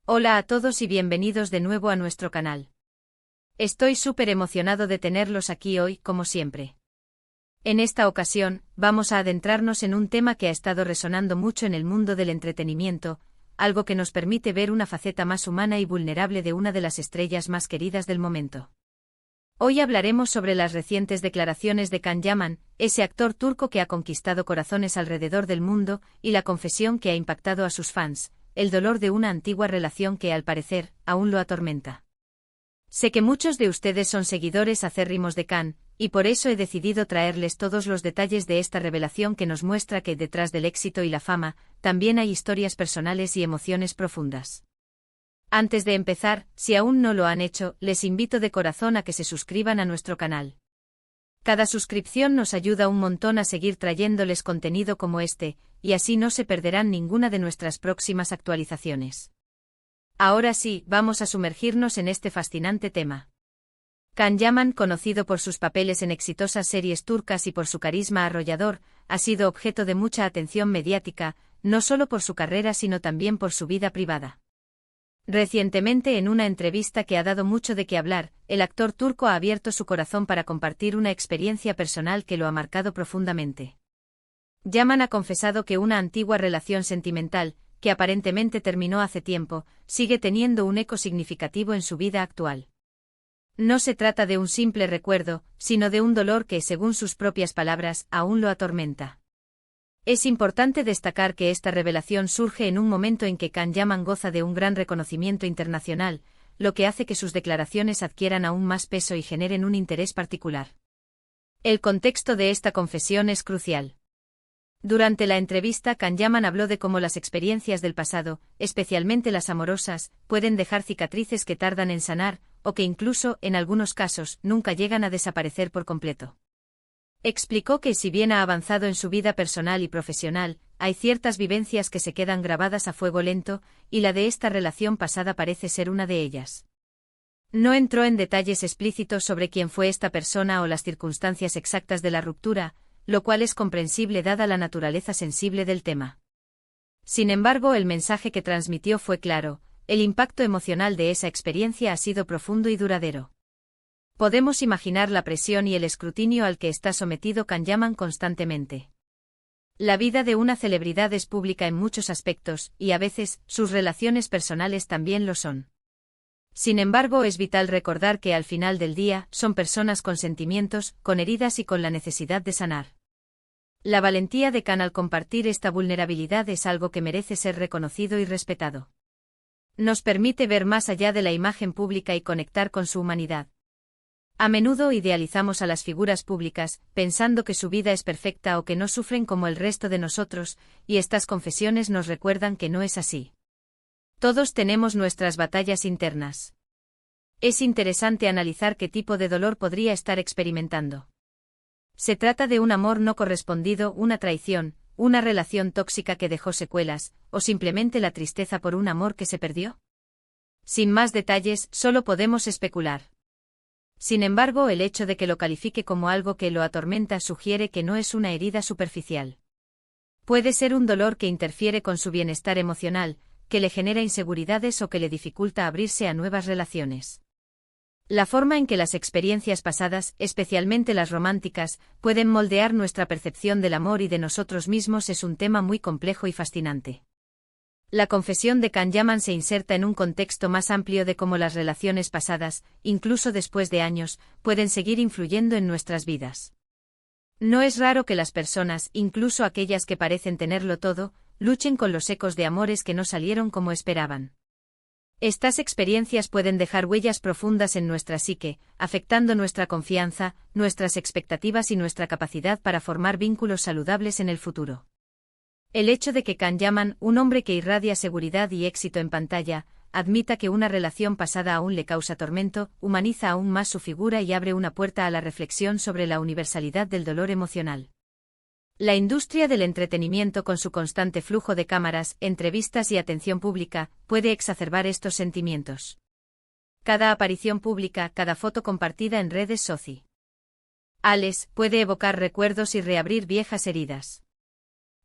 Hola a todos y bienvenidos de nuevo a nuestro canal. Estoy súper emocionado de tenerlos aquí hoy, como siempre. En esta ocasión, vamos a adentrarnos en un tema que ha estado resonando mucho en el mundo del entretenimiento, algo que nos permite ver una faceta más humana y vulnerable de una de las estrellas más queridas del momento. Hoy hablaremos sobre las recientes declaraciones de Can Yaman, ese actor turco que ha conquistado corazones alrededor del mundo, y la confesión que ha impactado a sus fans, el dolor de una antigua relación que, al parecer, aún lo atormenta. Sé que muchos de ustedes son seguidores acérrimos de Can, y por eso he decidido traerles todos los detalles de esta revelación que nos muestra que detrás del éxito y la fama, también hay historias personales y emociones profundas. Antes de empezar, si aún no lo han hecho, les invito de corazón a que se suscriban a nuestro canal. Cada suscripción nos ayuda un montón a seguir trayéndoles contenido como este, y así no se perderán ninguna de nuestras próximas actualizaciones. Ahora sí, vamos a sumergirnos en este fascinante tema. Can Yaman, conocido por sus papeles en exitosas series turcas y por su carisma arrollador, ha sido objeto de mucha atención mediática, no solo por su carrera sino también por su vida privada. Recientemente, en una entrevista que ha dado mucho de qué hablar, el actor turco ha abierto su corazón para compartir una experiencia personal que lo ha marcado profundamente. Yaman ha confesado que una antigua relación sentimental, que aparentemente terminó hace tiempo, sigue teniendo un eco significativo en su vida actual. No se trata de un simple recuerdo, sino de un dolor que, según sus propias palabras, aún lo atormenta. Es importante destacar que esta revelación surge en un momento en que Can Yaman goza de un gran reconocimiento internacional, lo que hace que sus declaraciones adquieran aún más peso y generen un interés particular. El contexto de esta confesión es crucial. Durante la entrevista, Can Yaman habló de cómo las experiencias del pasado, especialmente las amorosas, pueden dejar cicatrices que tardan en sanar, o que incluso, en algunos casos, nunca llegan a desaparecer por completo. Explicó que si bien ha avanzado en su vida personal y profesional, hay ciertas vivencias que se quedan grabadas a fuego lento, y la de esta relación pasada parece ser una de ellas. No entró en detalles explícitos sobre quién fue esta persona o las circunstancias exactas de la ruptura, lo cual es comprensible dada la naturaleza sensible del tema. Sin embargo, el mensaje que transmitió fue claro: el impacto emocional de esa experiencia ha sido profundo y duradero. Podemos imaginar la presión y el escrutinio al que está sometido Can Yaman constantemente. La vida de una celebridad es pública en muchos aspectos, y a veces, sus relaciones personales también lo son. Sin embargo, es vital recordar que al final del día, son personas con sentimientos, con heridas y con la necesidad de sanar. La valentía de Can al compartir esta vulnerabilidad es algo que merece ser reconocido y respetado. Nos permite ver más allá de la imagen pública y conectar con su humanidad. A menudo idealizamos a las figuras públicas, pensando que su vida es perfecta o que no sufren como el resto de nosotros, y estas confesiones nos recuerdan que no es así. Todos tenemos nuestras batallas internas. Es interesante analizar qué tipo de dolor podría estar experimentando. ¿Se trata de un amor no correspondido, una traición, una relación tóxica que dejó secuelas, o simplemente la tristeza por un amor que se perdió? Sin más detalles, solo podemos especular. Sin embargo, el hecho de que lo califique como algo que lo atormenta sugiere que no es una herida superficial. Puede ser un dolor que interfiere con su bienestar emocional, que le genera inseguridades o que le dificulta abrirse a nuevas relaciones. La forma en que las experiencias pasadas, especialmente las románticas, pueden moldear nuestra percepción del amor y de nosotros mismos es un tema muy complejo y fascinante. La confesión de Can Yaman se inserta en un contexto más amplio de cómo las relaciones pasadas, incluso después de años, pueden seguir influyendo en nuestras vidas. No es raro que las personas, incluso aquellas que parecen tenerlo todo, luchen con los ecos de amores que no salieron como esperaban. Estas experiencias pueden dejar huellas profundas en nuestra psique, afectando nuestra confianza, nuestras expectativas y nuestra capacidad para formar vínculos saludables en el futuro. El hecho de que Can Yaman, un hombre que irradia seguridad y éxito en pantalla, admita que una relación pasada aún le causa tormento, humaniza aún más su figura y abre una puerta a la reflexión sobre la universalidad del dolor emocional. La industria del entretenimiento, con su constante flujo de cámaras, entrevistas y atención pública, puede exacerbar estos sentimientos. Cada aparición pública, cada foto compartida en redes sociales, puede evocar recuerdos y reabrir viejas heridas.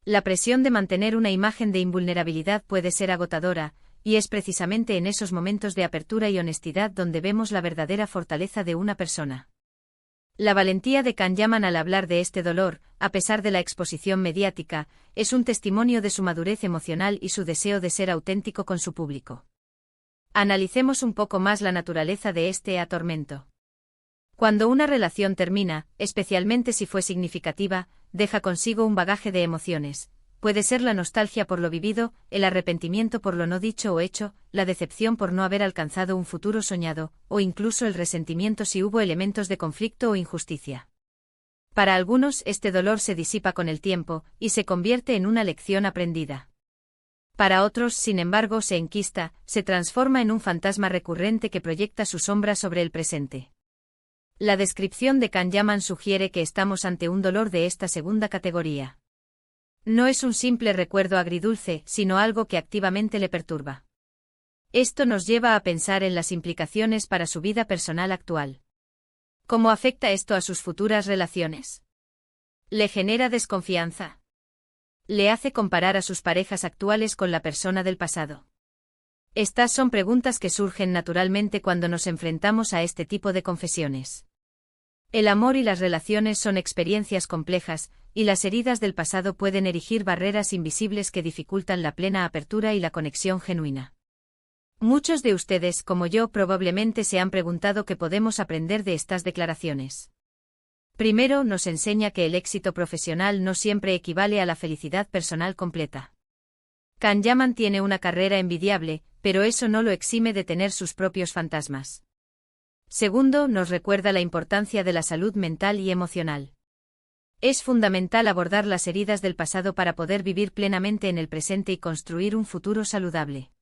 La presión de mantener una imagen de invulnerabilidad puede ser agotadora, y es precisamente en esos momentos de apertura y honestidad donde vemos la verdadera fortaleza de una persona. La valentía de Kanyaman al hablar de este dolor, a pesar de la exposición mediática, es un testimonio de su madurez emocional y su deseo de ser auténtico con su público. Analicemos un poco más la naturaleza de este atormento. Cuando una relación termina, especialmente si fue significativa, deja consigo un bagaje de emociones. Puede ser la nostalgia por lo vivido, el arrepentimiento por lo no dicho o hecho, la decepción por no haber alcanzado un futuro soñado, o incluso el resentimiento si hubo elementos de conflicto o injusticia. Para algunos este dolor se disipa con el tiempo, y se convierte en una lección aprendida. Para otros, sin embargo, se enquista, se transforma en un fantasma recurrente que proyecta su sombra sobre el presente. La descripción de Kanyaman sugiere que estamos ante un dolor de esta segunda categoría. No es un simple recuerdo agridulce, sino algo que activamente le perturba. Esto nos lleva a pensar en las implicaciones para su vida personal actual. ¿Cómo afecta esto a sus futuras relaciones? ¿Le genera desconfianza? ¿Le hace comparar a sus parejas actuales con la persona del pasado? Estas son preguntas que surgen naturalmente cuando nos enfrentamos a este tipo de confesiones. El amor y las relaciones son experiencias complejas, y las heridas del pasado pueden erigir barreras invisibles que dificultan la plena apertura y la conexión genuina. Muchos de ustedes, como yo, probablemente se han preguntado qué podemos aprender de estas declaraciones. Primero, nos enseña que el éxito profesional no siempre equivale a la felicidad personal completa. Kanyaman tiene una carrera envidiable, pero eso no lo exime de tener sus propios fantasmas. Segundo, nos recuerda la importancia de la salud mental y emocional. Es fundamental abordar las heridas del pasado para poder vivir plenamente en el presente y construir un futuro saludable.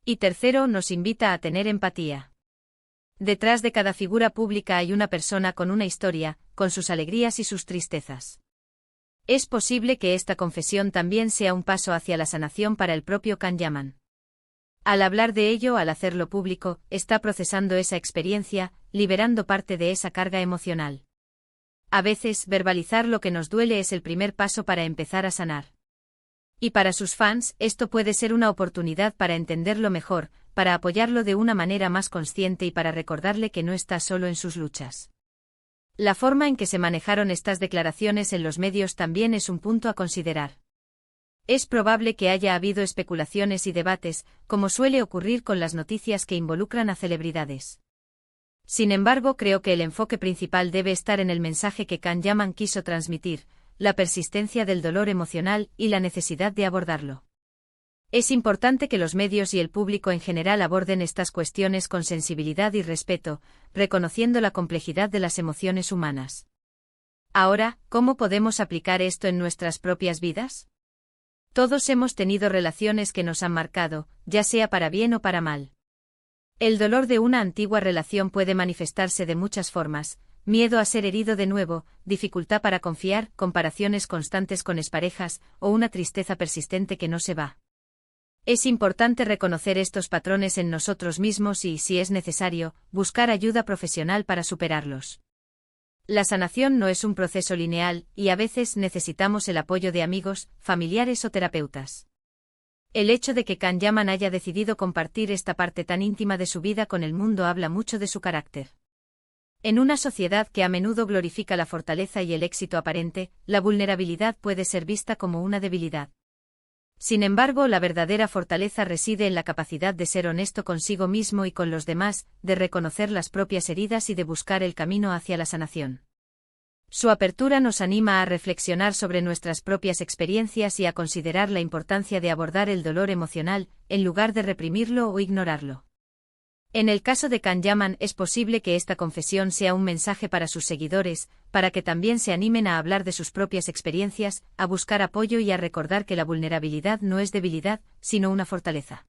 Y tercero, nos invita a tener empatía. Detrás de cada figura pública hay una persona con una historia, con sus alegrías y sus tristezas. Es posible que esta confesión también sea un paso hacia la sanación para el propio Kanyaman. Al hablar de ello, al hacerlo público, está procesando esa experiencia, liberando parte de esa carga emocional. A veces, verbalizar lo que nos duele es el primer paso para empezar a sanar. Y para sus fans, esto puede ser una oportunidad para entenderlo mejor, para apoyarlo de una manera más consciente y para recordarle que no está solo en sus luchas. La forma en que se manejaron estas declaraciones en los medios también es un punto a considerar. Es probable que haya habido especulaciones y debates, como suele ocurrir con las noticias que involucran a celebridades. Sin embargo, creo que el enfoque principal debe estar en el mensaje que Kanyaman quiso transmitir, la persistencia del dolor emocional y la necesidad de abordarlo. Es importante que los medios y el público en general aborden estas cuestiones con sensibilidad y respeto, reconociendo la complejidad de las emociones humanas. Ahora, ¿cómo podemos aplicar esto en nuestras propias vidas? Todos hemos tenido relaciones que nos han marcado, ya sea para bien o para mal. El dolor de una antigua relación puede manifestarse de muchas formas: miedo a ser herido de nuevo, dificultad para confiar, comparaciones constantes con exparejas, o una tristeza persistente que no se va. Es importante reconocer estos patrones en nosotros mismos y, si es necesario, buscar ayuda profesional para superarlos. La sanación no es un proceso lineal, y a veces necesitamos el apoyo de amigos, familiares o terapeutas. El hecho de que Kanyaman haya decidido compartir esta parte tan íntima de su vida con el mundo habla mucho de su carácter. En una sociedad que a menudo glorifica la fortaleza y el éxito aparente, la vulnerabilidad puede ser vista como una debilidad. Sin embargo, la verdadera fortaleza reside en la capacidad de ser honesto consigo mismo y con los demás, de reconocer las propias heridas y de buscar el camino hacia la sanación. Su apertura nos anima a reflexionar sobre nuestras propias experiencias y a considerar la importancia de abordar el dolor emocional, en lugar de reprimirlo o ignorarlo. En el caso de Kanyaman, es posible que esta confesión sea un mensaje para sus seguidores, para que también se animen a hablar de sus propias experiencias, a buscar apoyo y a recordar que la vulnerabilidad no es debilidad, sino una fortaleza.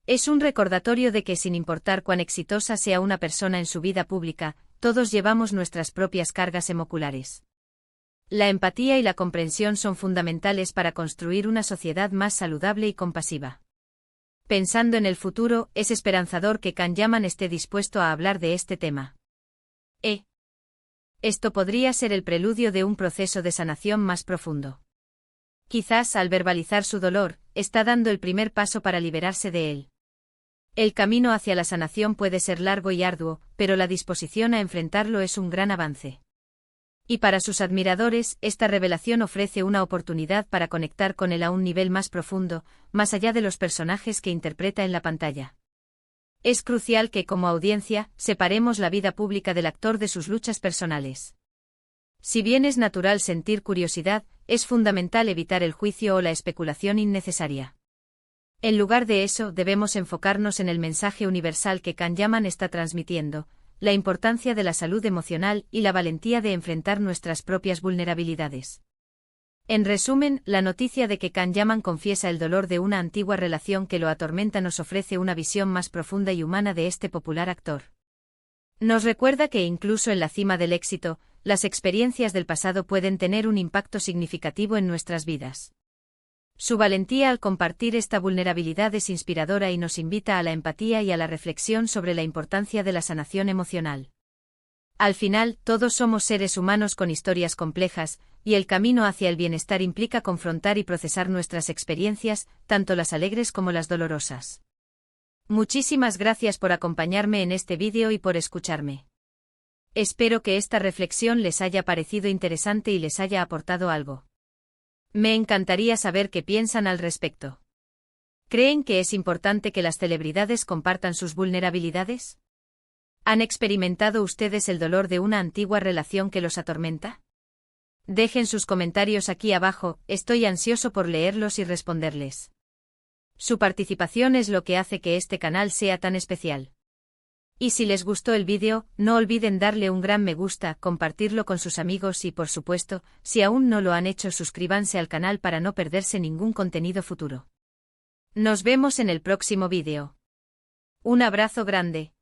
Es un recordatorio de que, sin importar cuán exitosa sea una persona en su vida pública, todos llevamos nuestras propias cargas emocionales. La empatía y la comprensión son fundamentales para construir una sociedad más saludable y compasiva. Pensando en el futuro, es esperanzador que Kanyaman esté dispuesto a hablar de este tema. Esto podría ser el preludio de un proceso de sanación más profundo. Quizás al verbalizar su dolor, está dando el primer paso para liberarse de él. El camino hacia la sanación puede ser largo y arduo, pero la disposición a enfrentarlo es un gran avance. Y para sus admiradores, esta revelación ofrece una oportunidad para conectar con él a un nivel más profundo, más allá de los personajes que interpreta en la pantalla. Es crucial que, como audiencia, separemos la vida pública del actor de sus luchas personales. Si bien es natural sentir curiosidad, es fundamental evitar el juicio o la especulación innecesaria. En lugar de eso, debemos enfocarnos en el mensaje universal que Can Yaman está transmitiendo, la importancia de la salud emocional y la valentía de enfrentar nuestras propias vulnerabilidades. En resumen, la noticia de que Can Yaman confiesa el dolor de una antigua relación que lo atormenta nos ofrece una visión más profunda y humana de este popular actor. Nos recuerda que incluso en la cima del éxito, las experiencias del pasado pueden tener un impacto significativo en nuestras vidas. Su valentía al compartir esta vulnerabilidad es inspiradora y nos invita a la empatía y a la reflexión sobre la importancia de la sanación emocional. Al final, todos somos seres humanos con historias complejas, y el camino hacia el bienestar implica confrontar y procesar nuestras experiencias, tanto las alegres como las dolorosas. Muchísimas gracias por acompañarme en este vídeo y por escucharme. Espero que esta reflexión les haya parecido interesante y les haya aportado algo. Me encantaría saber qué piensan al respecto. ¿Creen que es importante que las celebridades compartan sus vulnerabilidades? ¿Han experimentado ustedes el dolor de una antigua relación que los atormenta? Dejen sus comentarios aquí abajo, estoy ansioso por leerlos y responderles. Su participación es lo que hace que este canal sea tan especial. Y si les gustó el vídeo, no olviden darle un gran me gusta, compartirlo con sus amigos y por supuesto, si aún no lo han hecho, suscríbanse al canal para no perderse ningún contenido futuro. Nos vemos en el próximo vídeo. Un abrazo grande.